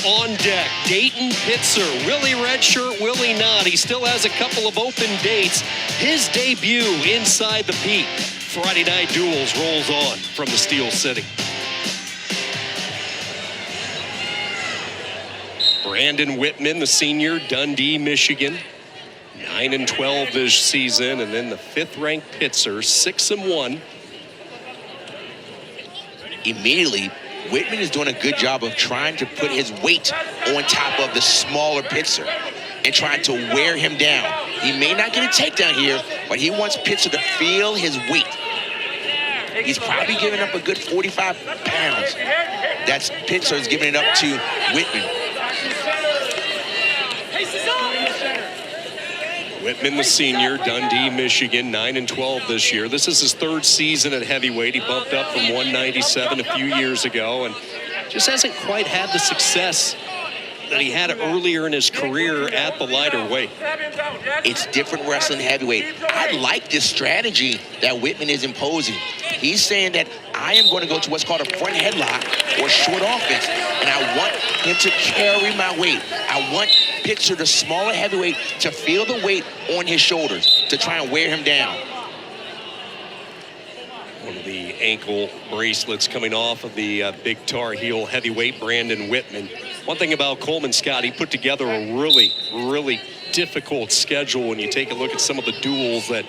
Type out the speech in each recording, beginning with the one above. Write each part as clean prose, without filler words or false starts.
On deck, Dayton Pitzer. Willie redshirt, Willie not. He still has a couple of open dates. His debut inside the Pitt. Friday Night Duels rolls on from the Steel City. Brandon Whitman, the senior, Dundee, Michigan. 9-12 this season, and then the 5th-ranked Pitzer, 6-1. Immediately, Whitman is doing a good job of trying to put his weight on top of the smaller Pitzer and trying to wear him down. He may not get a takedown here, but he wants Pitzer to feel his weight. He's probably giving up a good 45 pounds. That's Pitzer is giving it up to Whitman. Whitman, the senior, Dundee, Michigan, 9-12 this year. This is his 3rd season at heavyweight. He bumped up from 197 a few years ago and just hasn't quite had the success that he had earlier in his career at the lighter weight. It's different wrestling heavyweight. I like this strategy that Whitman is imposing. He's saying that I am going to go to what's called a front headlock or short offense, and I want him to carry my weight. I want Pitzer, the smaller heavyweight, to feel the weight on his shoulders to try and wear him down. One of the ankle bracelets coming off of the big Tar Heel heavyweight, Brandon Whitman. One thing about Coleman, Scott, he put together a really difficult schedule when you take a look at some of the duels that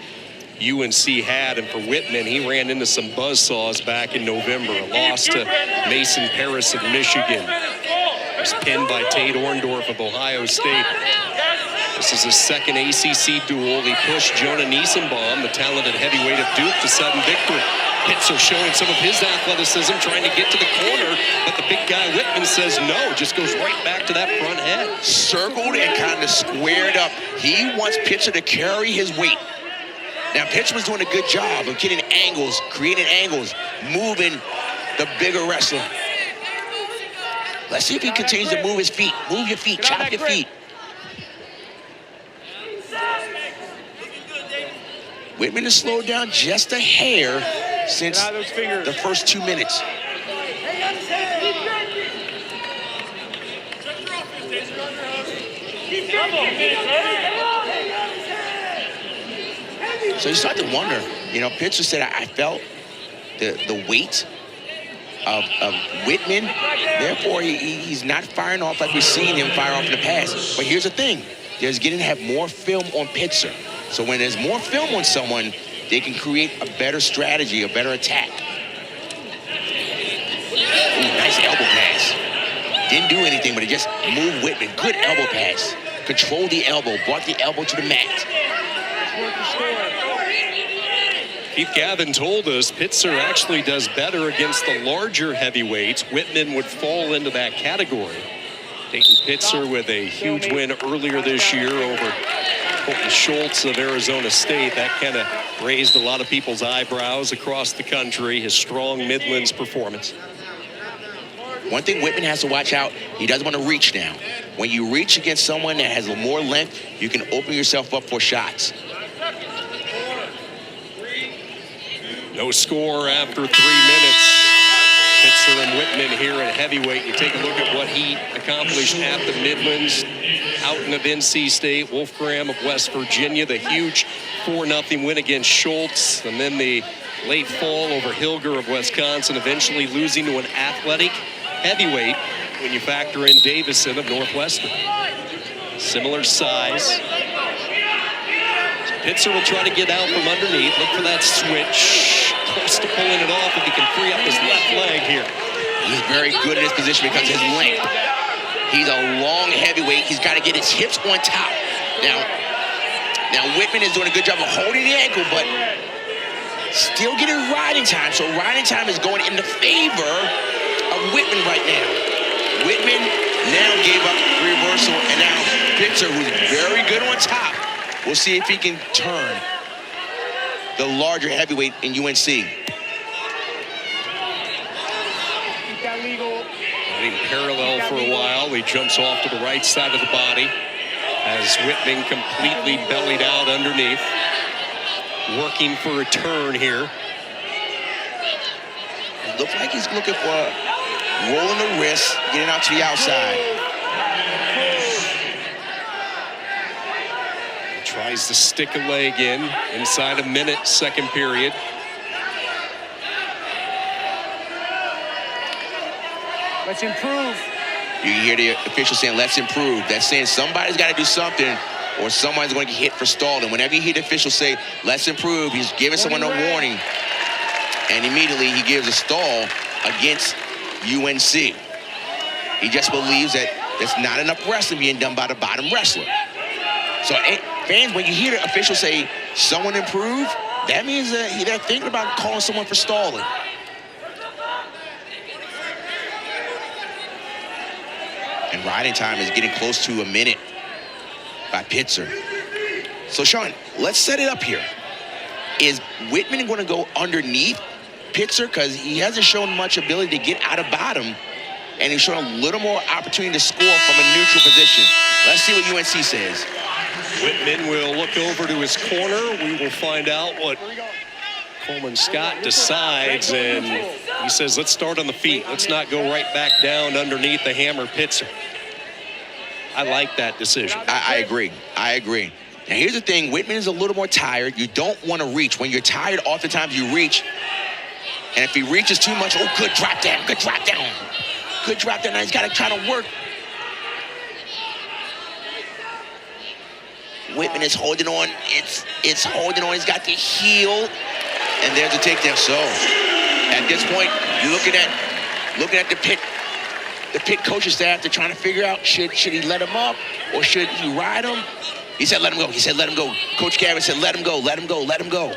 UNC had. And for Whitman, he ran into some buzzsaws back in November. A loss to Mason Paris of Michigan. He was pinned by Tate Orndorff of Ohio State. This is his 2nd ACC duel. He pushed Jonah Niesenbaum, the talented heavyweight of Duke, to sudden victory. Pitzer showing some of his athleticism, trying to get to the corner, but the big guy Whitman says no, just goes right back to that front head. Circled and kind of squared up. He wants Pitzer to carry his weight. Now, Pitzer was doing a good job of getting angles, creating angles, moving the bigger wrestler. Let's see if he continues to move his feet. Move your feet, chop your feet. Whitman has slowed down just a hair since the first 2 minutes. So you start to wonder, you know, Pitzer said, I felt the weight of Whitman. Therefore, he's not firing off like we've seen him fire off in the past. But here's the thing. There's getting to have more film on Pitzer. So when there's more film on someone, they can create a better strategy, a better attack. Ooh, nice elbow pass. Didn't do anything, but it just moved Whitman. Good elbow pass. Controlled the elbow, brought the elbow to the mat. Keith Gavin told us Pitzer actually does better against the larger heavyweights. Whitman would fall into that category. Dayton Pitzer with a huge win earlier this year over Colton Schultz of Arizona State. That kind of raised a lot of people's eyebrows across the country, his strong Midlands performance. One thing Whitman has to watch out, he doesn't want to reach now. When you reach against someone that has more length, you can open yourself up for shots. No score after 3 minutes. Pitzer and Whitman here at heavyweight. You take a look at what he accomplished at the Midlands. Houghton of NC State, Wolfgram of West Virginia, the huge 4-0 win against Schultz, and then the late fall over Hilger of Wisconsin, eventually losing to an athletic heavyweight when you factor in Davison of Northwestern. Similar size. Pitzer will try to get out from underneath. Look for that switch. Close to pulling it off if he can free up his left leg here. He's very good in this position because of his length. He's a long heavyweight. He's got to get his hips on top. Now Whitman is doing a good job of holding the ankle, but still getting riding time. So riding time is going in the favor of Whitman right now. Whitman now gave up reversal, and now Pitzer, who's very good on top, we'll see if he can turn the larger heavyweight in UNC. Running parallel for a while. He jumps off to the right side of the body as Whitman completely bellied out underneath. Working for a turn here. It looks like he's looking for rolling the wrist, getting out to the outside. Tries to stick a leg in inside a minute, second period. Let's improve. You hear the official saying, let's improve. That's saying somebody's got to do something or someone's going to get hit for stalling. Whenever you hear the official say, let's improve, he's giving someone a warning. And immediately he gives a stall against UNC. He just believes that there's not enough wrestling being done by the bottom wrestler. So fans, when you hear the official say, someone improve, that means that they're thinking about calling someone for stalling. And riding time is getting close to a minute by Pitzer. So, Sean, let's set it up here. Is Whitman going to go underneath Pitzer? Because he hasn't shown much ability to get out of bottom, and he's shown a little more opportunity to score from a neutral position. Let's see what UNC says. Whitman will look over to his corner. We will find out what Coleman Scott decides, and he says, let's start on the feet. Let's not go right back down underneath the hammer Pitzer. I like that decision. I agree. I agree. Now, here's the thing. Whitman is a little more tired. You don't want to reach. When you're tired, oftentimes you reach. And if he reaches too much, oh, good drop down, good drop down. Good drop down. Now he's got to try to work. Whitman is holding on. It's holding on. He's got the heel. And there's the takedown. So, at this point, you're looking at the Pitt coaching staff. They're trying to figure out, should he let him up or should he ride him? He said, let him go. He said, let him go. Coach Gavin said, let him go, let him go, let him go.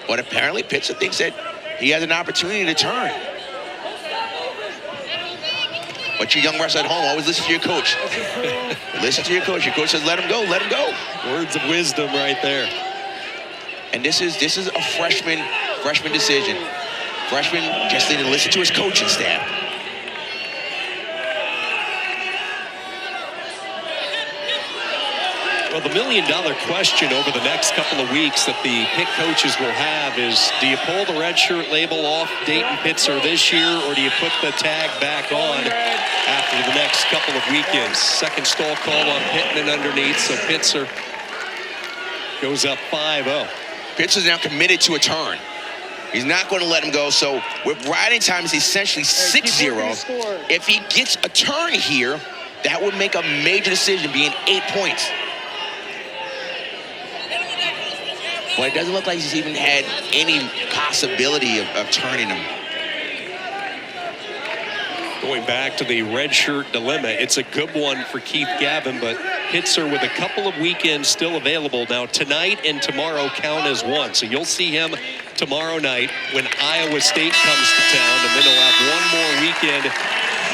But apparently, Pitzer thinks that he has an opportunity to turn. But you young wrestlers at home, always listen to your coach. Listen to your coach. Your coach says, let him go, let him go. Words of wisdom right there. And this is a freshman decision. Freshman just need to listen to his coaching staff. Well, the million-dollar question over the next couple of weeks that the Pitt coaches will have is, do you pull the red shirt label off Dayton Pitzer this year, or do you put the tag back on after the next couple of weekends? Second stall call on Pittman underneath, so Pitzer goes up 5-0. Pitzer's now committed to a turn. He's not going to let him go, so with riding time is essentially 6-0. If he gets a turn here, that would make a major decision, being 8 points. But it doesn't look like he's even had any possibility of turning him. Going back to the red shirt dilemma, it's a good one for Keith Gavin, but Pitzer with a couple of weekends still available. Now, tonight and tomorrow count as one, so you'll see him tomorrow night when Iowa State comes to town, and then he'll have one more weekend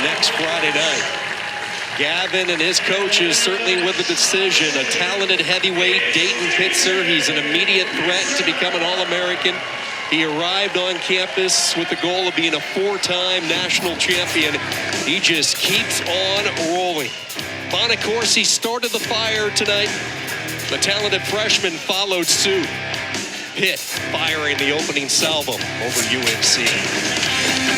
next Friday night. Gavin and his coaches certainly with the decision. A talented heavyweight, Dayton Pitzer. He's an immediate threat to become an All-American. He arrived on campus with the goal of being a 4-time national champion. He just keeps on rolling. Bonacorsi started the fire tonight. The talented freshman followed suit. Pitt firing the opening salvo over UNC.